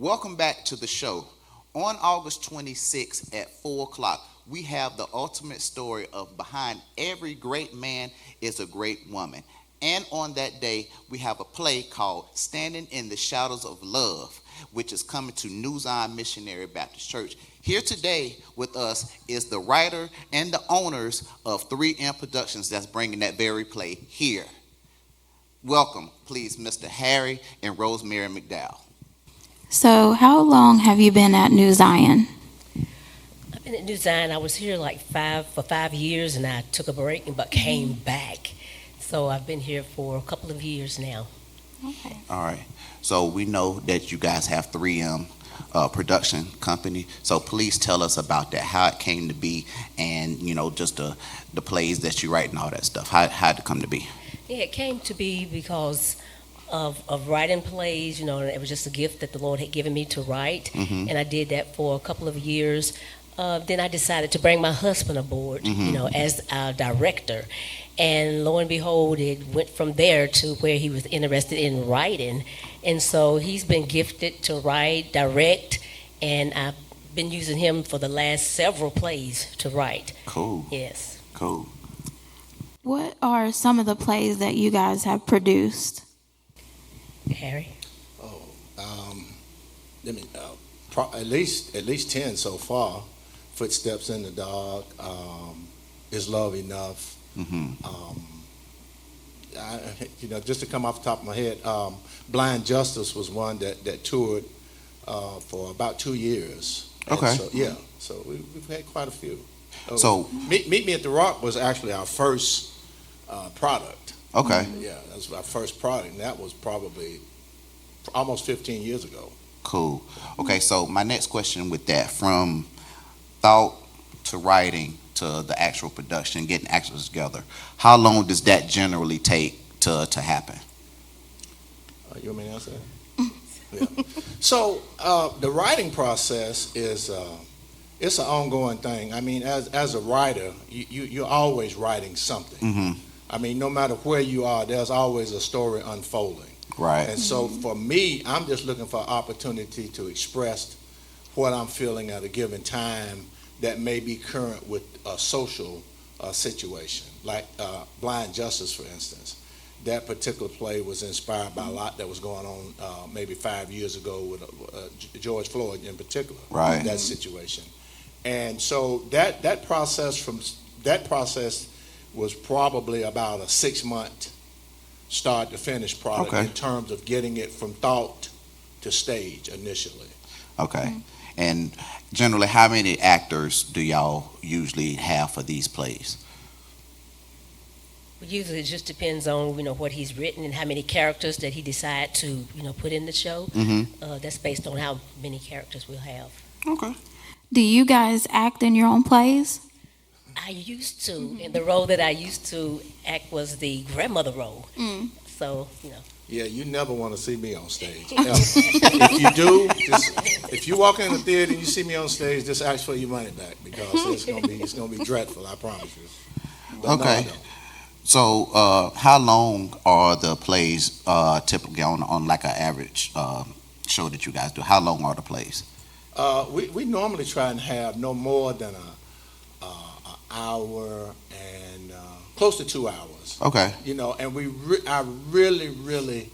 Welcome back to the show. On August 26th at 4 o'clock, we have the ultimate story of behind every great man is a great woman. And on that day, we have a play called Standing in the Shadows of Love, which is coming to New Zion Missionary Baptist Church. Here today with us is the writer and the owners of 3M Productions that's bringing that very play here. Welcome, please, Mr. Harry and Rosemary McDowell. So, how long have you been at New Zion? I've been at New Zion. I was here for 5 years, and I took a break, but came back. So I've been here for a couple of years now. Okay. All right. So we know that you guys have 3M production company. So please tell us about that, how it came to be, and just the plays that you write and all that stuff. How did it come to be? Yeah, it came to be because of writing plays. It was just a gift that the Lord had given me to write, and I did that for a couple of years. Then I decided to bring my husband aboard, as our director. And lo and behold, it went from there to where he was interested in writing. And so he's been gifted to write, direct, and I've been using him for the last several plays to write. Cool. Yes. Cool. What are some of the plays that you guys have produced? Harry? Oh, I mean, at least 10 so far. Footsteps in the Dark, Is Love Enough? Just to come off the top of my head, Blind Justice was one that toured for about 2 years. Okay. So we've had quite a few. So Meet Me at the Rock was actually our first product. Okay. Yeah, that was our first product, and that was probably almost 15 years ago. Cool. Okay, so my next question with that, from thought to writing to the actual production, getting actors together, how long does that generally take to happen? You want me to answer that? Yeah. So the writing process is it's an ongoing thing. I mean, as a writer, you're always writing something. I mean, no matter where you are, there's always a story unfolding. Right. And so for me, I'm just looking for an opportunity to express what I'm feeling at a given time that may be current with a social situation, like Blind Justice, for instance. That particular play was inspired by a lot that was going on maybe 5 years ago with George Floyd in particular. Right. That situation. And so that process was probably about a 6-month start to finish product in terms of getting it from thought to stage initially. Okay. And generally, how many actors do y'all usually have for these plays? Usually it just depends on, what he's written and how many characters that he decide to, put in the show. That's based on how many characters we'll have. Okay. Do you guys act in your own plays? I used to, and the role that I used to act was the grandmother role. So, Yeah, you never want to see me on stage. Ever. If you do, if you walk in the theater and you see me on stage, just ask for your money back, because it's gonna be dreadful. I promise you. But Okay. No, I don't. So, how long are the plays typically on like an average show that you guys do? How long are the plays? We normally try and have no more than an hour and close to 2 hours. Okay. And I really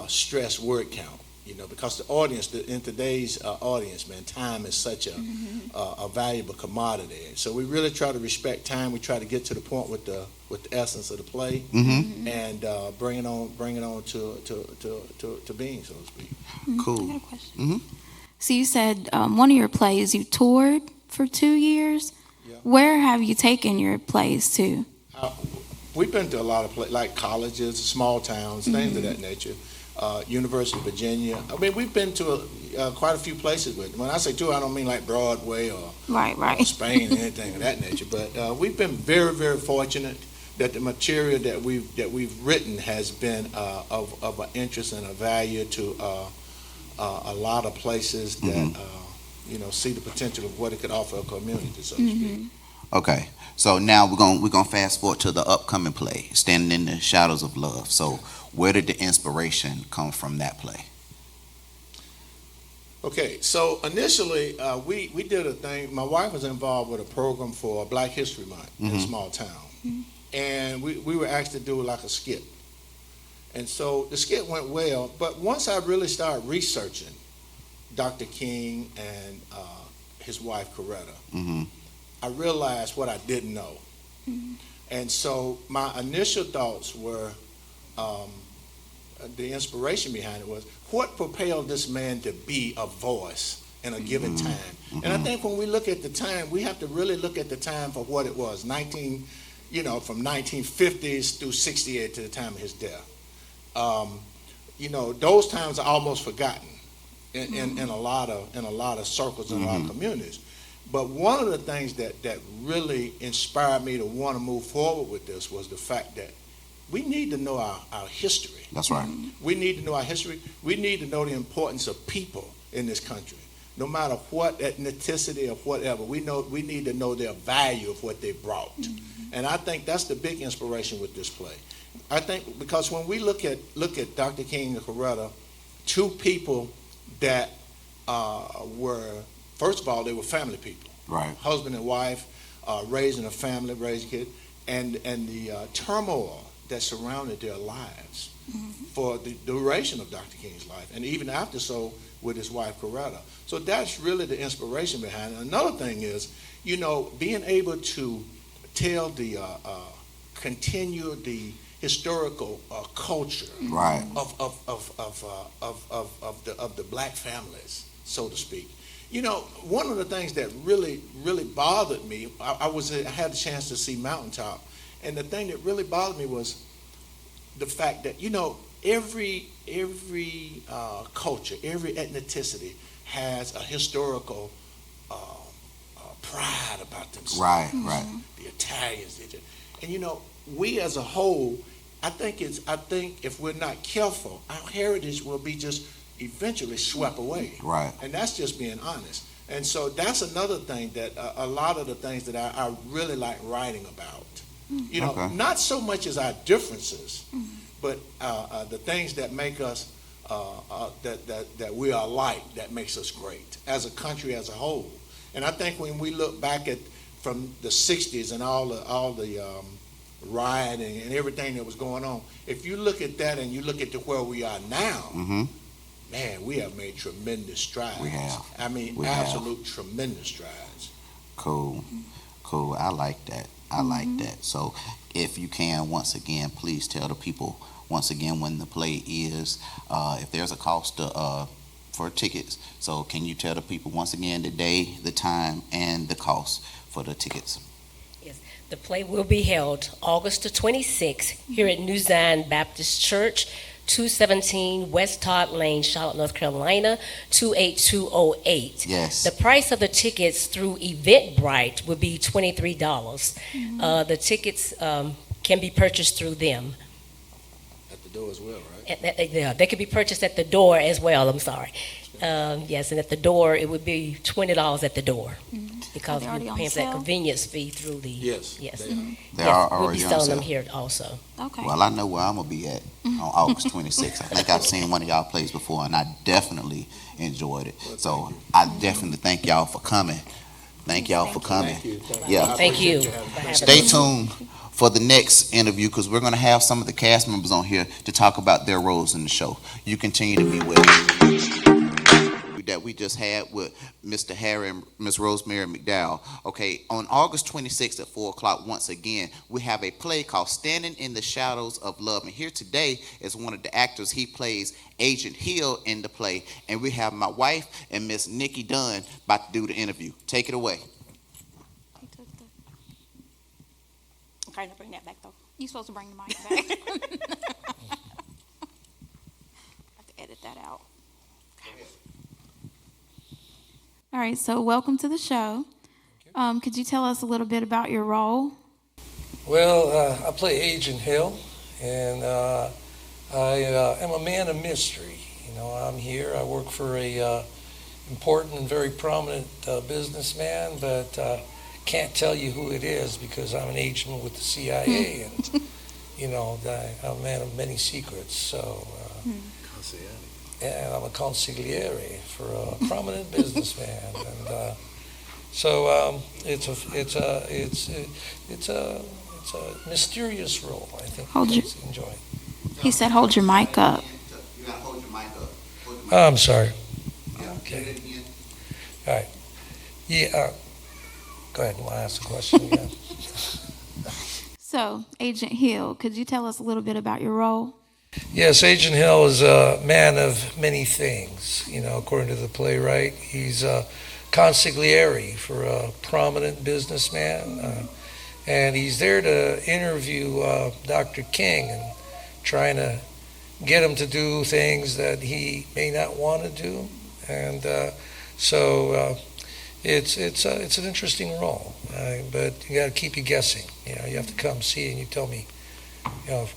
stress word count. Because the audience, in today's audience, man, time is such a valuable commodity. So we really try to respect time. We try to get to the point with the essence of the play, and bring it on to being, so to speak. Cool. I got a question. So you said one of your plays you toured for 2 years. Yeah. Where have you taken your plays to? We've been to a lot of places, like colleges, small towns, things of that nature. University of Virginia. I mean, we've been to quite a few places. But when I say tour, I don't mean like Broadway or Spain or anything of that nature. But we've been very, very fortunate that the material that we've written has been of an interest and a value to a lot of places that see the potential of what it could offer a community, so to speak. Okay. So now we're gonna fast forward to the upcoming play, Standing in the Shadows of Love. So where did the inspiration come from that play? Okay, so initially, we did a thing. My wife was involved with a program for Black History Month in a small town. And we were asked to do like a skit. And so the skit went well, but once I really started researching Dr. King and his wife, Coretta, I realized what I didn't know. And so my initial thoughts were, the inspiration behind it was, what propelled this man to be a voice in a given time? And I think when we look at the time, we have to really look at the time for what it was, from 1950s through 68 to the time of his death. Those times are almost forgotten in a lot of circles and a lot of communities. But one of the things that really inspired me to want to move forward with this was the fact that we need to know our history. That's right. We need to know our history. We need to know the importance of people in this country. No matter what ethnicity or whatever, we need to know their value of what they brought. And I think that's the big inspiration with this play. I think because when we look at Dr. King and Coretta, two people that were, first of all, they were family people. Right. Husband and wife, raising a family, raising kids, and the turmoil that surrounded their lives for the duration of Dr. King's life, and even after so with his wife Coretta. So that's really the inspiration behind it. Another thing is, being able to tell continue the historical culture of the black families, so to speak. One of the things that really bothered me, I had the chance to see Mountaintop, and the thing that really bothered me was the fact that every culture, every ethnicity has a historical pride about themselves. Right. The Italians, and we as a whole, I think if we're not careful, our heritage will be just eventually swept away. Right. And that's just being honest. And so that's another thing that a lot of the things that I really like writing about. Not so much as our differences, but the things that make us that we are alike, that makes us great as a country as a whole. And I think when we look back at from the 60s and all the rioting and everything that was going on, if you look at that and you look at where we are now, man, we have made tremendous strides. We have. I mean, absolute tremendous strides. Cool. I like that. So if you can, once again, please tell the people once again when the play is, if there's a cost for tickets. So can you tell the people once again the day, the time, and the cost for the tickets? Yes, the play will be held August the 26th here at New Zion Baptist Church, 217 West Todd Lane, Charlotte, North Carolina, 28208. Yes. The price of the tickets through Eventbrite would be $23. The tickets can be purchased through them. At the door as well, right? They could be purchased at the door as well, I'm sorry. Yes, and at the door, it would be $20 at the door. Because we're paying for that convenience fee through the... Yes. They are we'll be already on selling sale. them here also. Okay. Well, I know where I'm going to be at on August 26th. I think I've seen one of y'all plays before, and I definitely enjoyed it. So I definitely thank y'all for coming. Thank y'all for coming. Yeah. Thank you. Stay tuned for the next interview because we're going to have some of the cast members on here to talk about their roles in the show. You continue to be with us. That we just had with Mr. Harry and Ms. Rosemary McDowell. Okay, on August 26th at 4 o'clock, once again, we have a play called Standing in the Shadows of Love. And here today is one of the actors. He plays Agent Hill in the play. And we have my wife and Miss Nikki Dunn about to do the interview. Take it away. Okay, I'll bring that back though. You're supposed to bring the mic back. I have to edit that out. All right, so welcome to the show. Could you tell us a little bit about your role? Well, I play Agent Hill, and I am a man of mystery. I'm here. I work for a important and very prominent businessman, but can't tell you who it is because I'm an agent with the CIA, and I'm a man of many secrets. So and I'm a consigliere for a prominent businessman, and so it's a mysterious role. I think Hold you your- guys enjoy it. He said, hold your mic up. You gotta hold your mic up. Hold your mic Oh, I'm sorry. up. Okay. Say it again. All right. Yeah. Go ahead. You want to ask the question again? So, Agent Hill, could you tell us a little bit about your role? Yes, Agent Hill is a man of many things. According to the playwright, he's a consigliere for a prominent businessman, and he's there to interview Dr. King and trying to get him to do things that he may not want to do, and so it's an interesting role, but you got to keep you guessing. You have to come see and you tell me,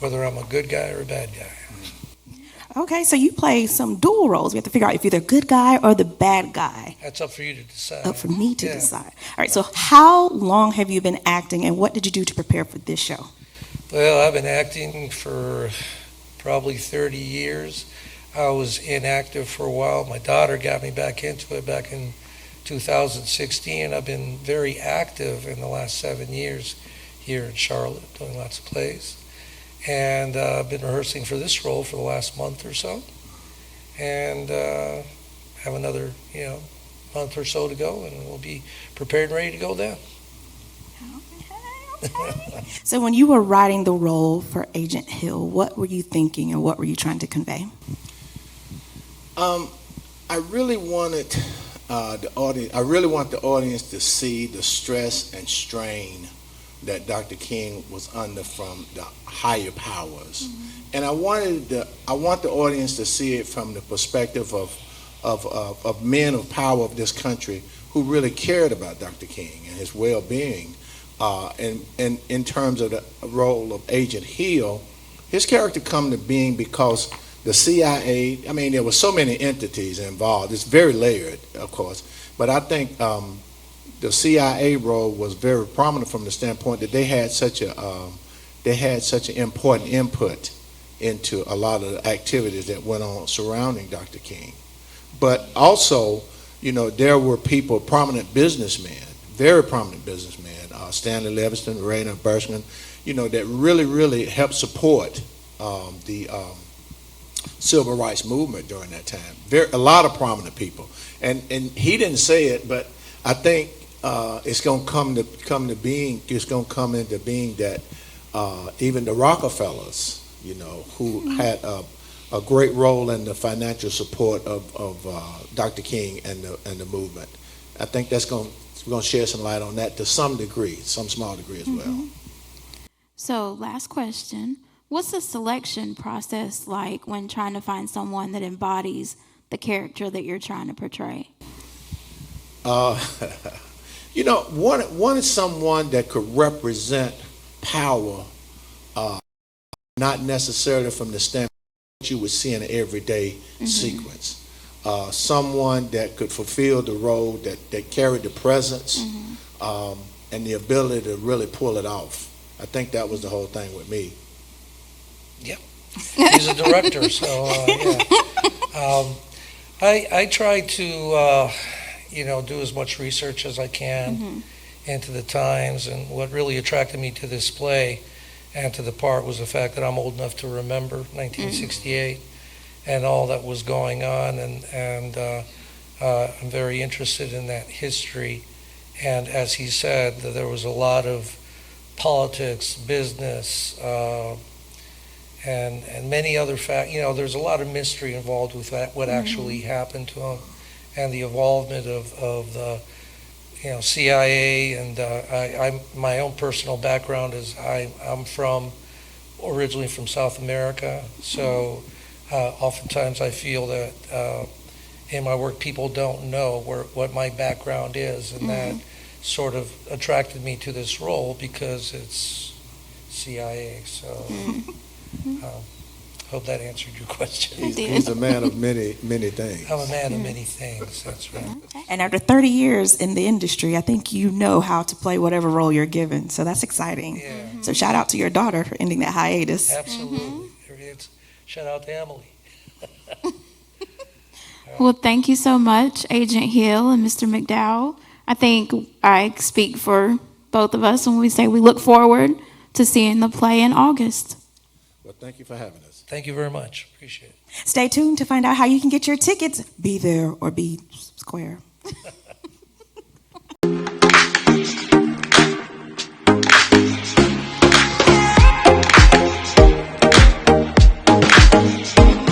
whether I'm a good guy or a bad guy. Okay, so you play some dual roles. We have to figure out if you're the good guy or the bad guy. That's up for you to decide. Up for me to Yeah. decide. All right, so how long have you been acting, and what did you do to prepare for this show? Well, I've been acting for probably 30 years. I was inactive for a while. My daughter got me back into it back in 2016. I've been very active in the last 7 years here in Charlotte, doing lots of plays. And I've been rehearsing for this role for the last month or so. And have another, month or so to go, and we'll be prepared and ready to go then. So when you were writing the role for Agent Hill, what were you thinking, or what were you trying to convey? I really wanted the audience. I really want the audience to see the stress and strain that Dr. King was under from the higher powers, and I want the audience to see it from the perspective of men of power of this country who really cared about Dr. King and his well-being. And in terms of the role of Agent Hill, his character come to being because the CIA, there were so many entities involved. It's very layered, of course, but I think the CIA role was very prominent from the standpoint that they had such an important input into a lot of the activities that went on surrounding Dr. King. But also, there were people, prominent businessmen, very prominent businessmen, Stanley Livingston, Raina Bershman, that really helped support the civil rights movement during that time. A lot of prominent people, and he didn't say it, but I think it's going to come to being. It's going to come into being that even the Rockefellers, who had a great role in the financial support of Dr. King and the movement. I think we're going to share some light on that to some degree, some small degree as well. So, last question. What's the selection process like when trying to find someone that embodies the character that you're trying to portray? One someone that could represent power, not necessarily from the standpoint you would see in an everyday sequence. Someone that could fulfill the role, that carried the presence, and the ability to really pull it off. I think that was the whole thing with me. Yep. He's a director, so yeah. I try to do as much research as I can into the times, and what really attracted me to this play and to the part was the fact that I'm old enough to remember 1968 and all that was going on, and I'm very interested in that history. And as he said, that there was a lot of politics, business, and many other facts. There's a lot of mystery involved with that, what actually happened to him, and the involvement of the CIA. And my own personal background is I'm originally from South America, so oftentimes I feel that in my work people don't know what my background is, and that sort of attracted me to this role because it's CIA. So hope that answered your question. He's a man of many things. I'm a man of many things, that's right. And after 30 years in the industry, I think you know how to play whatever role you're given. So that's exciting. Yeah. So shout out to your daughter for ending that hiatus. Absolutely. Shout out to Emily. Well, thank you so much, Agent Hill and Mr. McDowell. I think I speak for both of us when we say we look forward to seeing the play in August. Well, thank you for having us. Thank you very much. Appreciate it. Stay tuned to find out how you can get your tickets. Be there or be square.